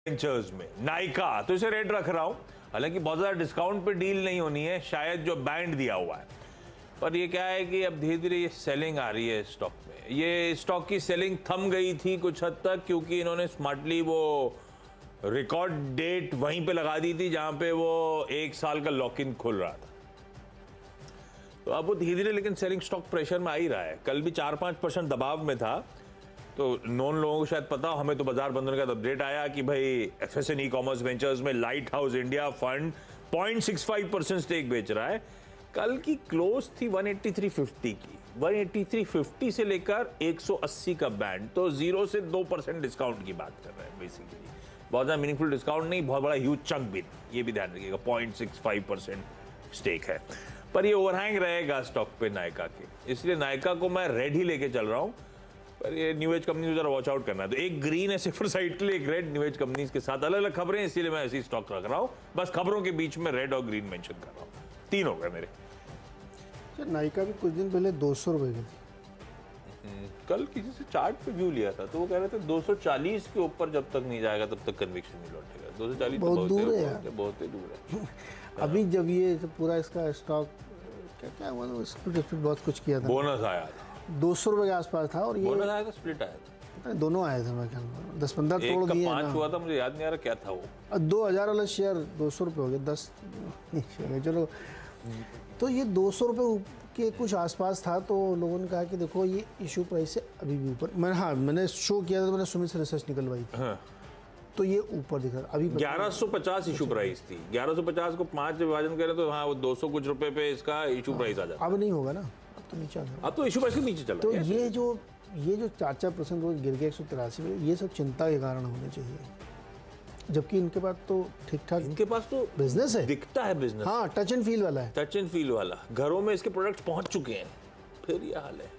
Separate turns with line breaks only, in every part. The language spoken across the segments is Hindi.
वेंचर्स में नायका, तो इसे रेड रख रहा हूं। हालांकि बहुत ज्यादा डिस्काउंट पे डील नहीं होनी है, शायद जो बैंड दिया हुआ है, पर ये क्या है कि अब धीरे धीरे ये सेलिंग आ रही है स्टॉक में। ये स्टॉक की सेलिंग थम गई थी कुछ हद तक, क्योंकि इन्होंने स्मार्टली वो रिकॉर्ड डेट वहीं पे लगा दी थी जहां पे वो 1 साल का लॉक इन खुल रहा था। तो अब वो धीरे धीरे लेकिन सेलिंग स्टॉक प्रेशर में आ ही रहा है। कल भी 4-5% दबाव में था, तो नॉन लोगों को शायद पता हो, हमें तो बाजार बंद होने का अपडेट आया कि भाई एफएसएन ई कॉमर्स वेंचर्स में lighthouse India fund 0.65% stake बेच रहा है। कल की क्लोज थी 183.50 की, 183.50 से लेकर 180 का बैंड, तो 0 से 2% डिस्काउंट की बात कर रहे हैं बेसिकली। बहुत ज्यादा मीनिंगफुल डिस्काउंट नहीं, बहुत बड़ा ह्यूज चंक भी नहीं, ये भी ध्यान रखिएगा। 0.65% स्टेक है, पर ये ओवरहैंग रहेगा स्टॉक पे नायका के, इसलिए नायका को मैं रेड ही लेके चल रहा हूं। पर ये न्यू एज कंपनी जरा वॉच आउट करना है। तो एक ग्रीन है सिफर साइड के लिए, एक रेड न्यू एज कंपनीज के साथ अलग अलग खबरें, इसीलिए मैं ऐसी स्टॉक रख रहा हूं। बस खबरों के बीच में रेड और ग्रीन मेंशन कर रहा हूं। 3 हो गए मेरे।
नायका भी कुछ दिन पहले 200 रुपए की थी।
कल किसी से चार्ट पे व्यू लिया था, तो वो कह रहे थे 240 के ऊपर जब तक नहीं जाएगा तब तक कन्विक्शन नहीं लौटेगा। 240
बहुत दूर है यार,
बहुत ही दूर है।
अभी जब ये पूरा इसका स्टॉक क्या हुआ था, स्प्लिट बहुत कुछ किया था,
बोनस आया था
200 रुपए के आसपास था, और ये
बोनस आया था, स्प्लिट आया था,
दोनों आए थे। मैं ख्याल में 10-15 तोड़ दिए ना।
5 हुआ था, मुझे याद नहीं आ रहा क्या था वो।
2000 वाला शेयर 200 रुपये हो गया, 10 शेयर। चलो, तो ये 200 रुपये के कुछ आसपास था, तो लोगों ने कहा कि देखो ये इशू प्राइस से अभी भी ऊपर। मैंने शो किया था, तो मैंने सुमित से रिसर्च निकलवाई थी।
हाँ।
तो ये ऊपर दिख रहा है अभी
1150 इशू प्राइस थी। 1150 को 5 विभाजन करें तो हाँ, वो 200 कुछ रुपए पे इसका इशू प्राइस आ जाता है।
अब नहीं होगा ना, अब तो नीचे आ जाएगा।
अब तो इशू प्राइस के नीचे चल
तो
रहा है।
ये जो 4% रोज गिर गया 183 पे, ये सब चिंता के कारण होने चाहिए, जबकि इनके पास तो ठीक ठाक,
इनके पास तो
बिजनेस है,
दिखता है बिजनेस।
हाँ, टच एंड फील वाला है,
टच एंड फील वाला। घरों में इसके प्रोडक्ट्स पहुंच चुके हैं, फिर ये हाल है।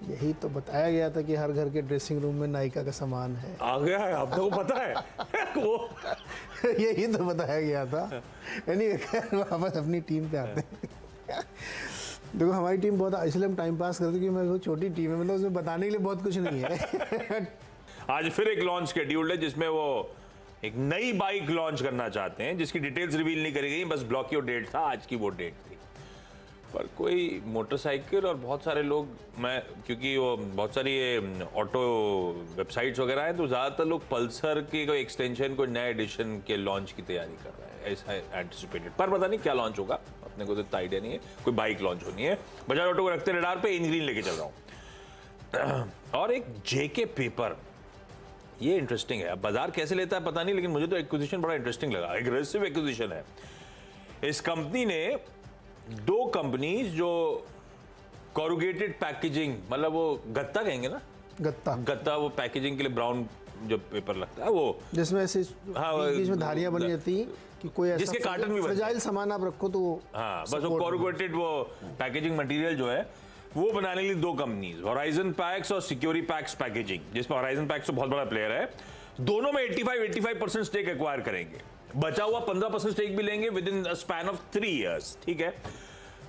यही तो बताया गया था कि हर घर के ड्रेसिंग रूम में नायका का सामान है।
आ गया है, आप लोगों को पता है वो
यही तो बताया गया था। यानी वापस अपनी टीम पे आते हैं। देखो, हमारी टीम बहुत, इसलिए हम टाइम पास करते हैं, क्योंकि मेरी छोटी टीम है, मतलब उसमें बताने के लिए बहुत कुछ नहीं है।
आज फिर एक लॉन्च शेड्यूल्ड है, जिसमें वो एक नई बाइक लॉन्च करना चाहते हैं, जिसकी डिटेल्स रिवील नहीं करी गई, बस ब्लॉक की डेट था, आज की वो डेट थी। पर कोई मोटरसाइकिल और बहुत सारे लोग, मैं क्योंकि वो बहुत सारी ये ऑटो वेबसाइट्स वगैरह हैं, तो ज़्यादातर लोग पल्सर के कोई एक्सटेंशन, कोई नए एडिशन के लॉन्च की तैयारी कर रहे हैं, ऐसा एंटिसिपेटेड। पर पता नहीं क्या लॉन्च होगा, अपने को तो इतना आइडिया नहीं है। कोई बाइक लॉन्च होनी है, बजाज ऑटो को रखते रडार पे, इन ग्रीन लेके चल रहा हूँ। और एक जेके पेपर, ये इंटरेस्टिंग है। अब बाजार कैसे लेता है पता नहीं, लेकिन मुझे तो एक्विजिशन बड़ा इंटरेस्टिंग लगा। एग्रेसिव एक्विजिशन है। इस कंपनी ने 2 कंपनीज जो कॉरुगेटेड पैकेजिंग, मतलब वो गत्ता कहेंगे ना, गत्ता वो पैकेजिंग के लिए ब्राउन जो पेपर लगता है, वो
जिसमें ऐसे बीच में धारियां बनी जाती हैं कि कोई ऐसा
जिसके कार्टन भी
फ्रेजाइल सामान आप रखो तो वो,
हाँ, बस वो कॉरुगेटेड वो पैकेजिंग मटेरियल जो है वो बनाने के लिए 2 कंपनीज, होराइजन पैक्स और सिक्योरी पैक्स पैकेजिंग, जिसमें होराइजन पैक्स तो बहुत बड़ा प्लेयर है। दोनों में 85% स्टेक एक्वायर करेंगे, बचा हुआ 15% स्टेक भी लेंगे with in span of 3 years. ठीक है,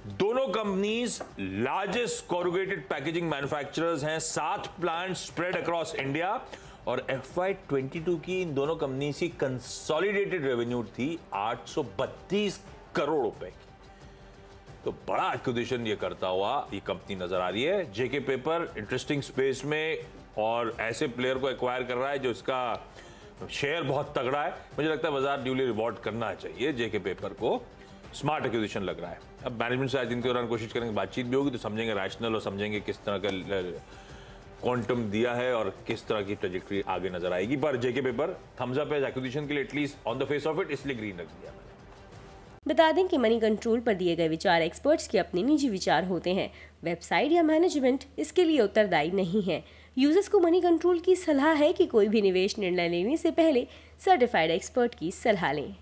दोनों companies largest corrugated packaging manufacturers हैं, 7 प्लांट स्प्रेड अक्रॉस इंडिया, और FY22 की इन दोनों कंपनी की कंसोलिडेटेड रेवेन्यू थी 832 करोड़ रुपए की। तो बड़ा एक्विजिशन ये करता हुआ ये कंपनी नजर आ रही है। जेके पेपर इंटरेस्टिंग स्पेस में, और ऐसे प्लेयर को एक्वायर कर रहा है जो इसका शेयर बहुत तगड़ा है। मुझे लगता है बाजार ड्यूली रिवॉर्ड करना चाहिए जेके पेपर को। स्मार्ट एक्विजिशन लग रहा है। अब मैनेजमेंट से आज इनके दौरान कोशिश करेंगे, बातचीत भी होगी, तो समझेंगे रैशनल, और समझेंगे किस तरह का क्वांटम दिया है और किस तरह की ट्रेजेक्टरी आगे नजर आएगी। पर जेके पेपर थम्स अप है एक्विजिशन के लिए, at least on the face of it, इसलिए ग्रीन रख दिया मैंने।
बता दें कि मनी कंट्रोल पर दिए गए विचार एक्सपर्ट्स के अपने निजी विचार होते हैं। वेबसाइट या मैनेजमेंट इसके लिए उत्तरदायी नहीं है। यूजर्स को मनी कंट्रोल की सलाह है कि कोई भी निवेश निर्णय लेने से पहले सर्टिफाइड एक्सपर्ट की सलाह लें।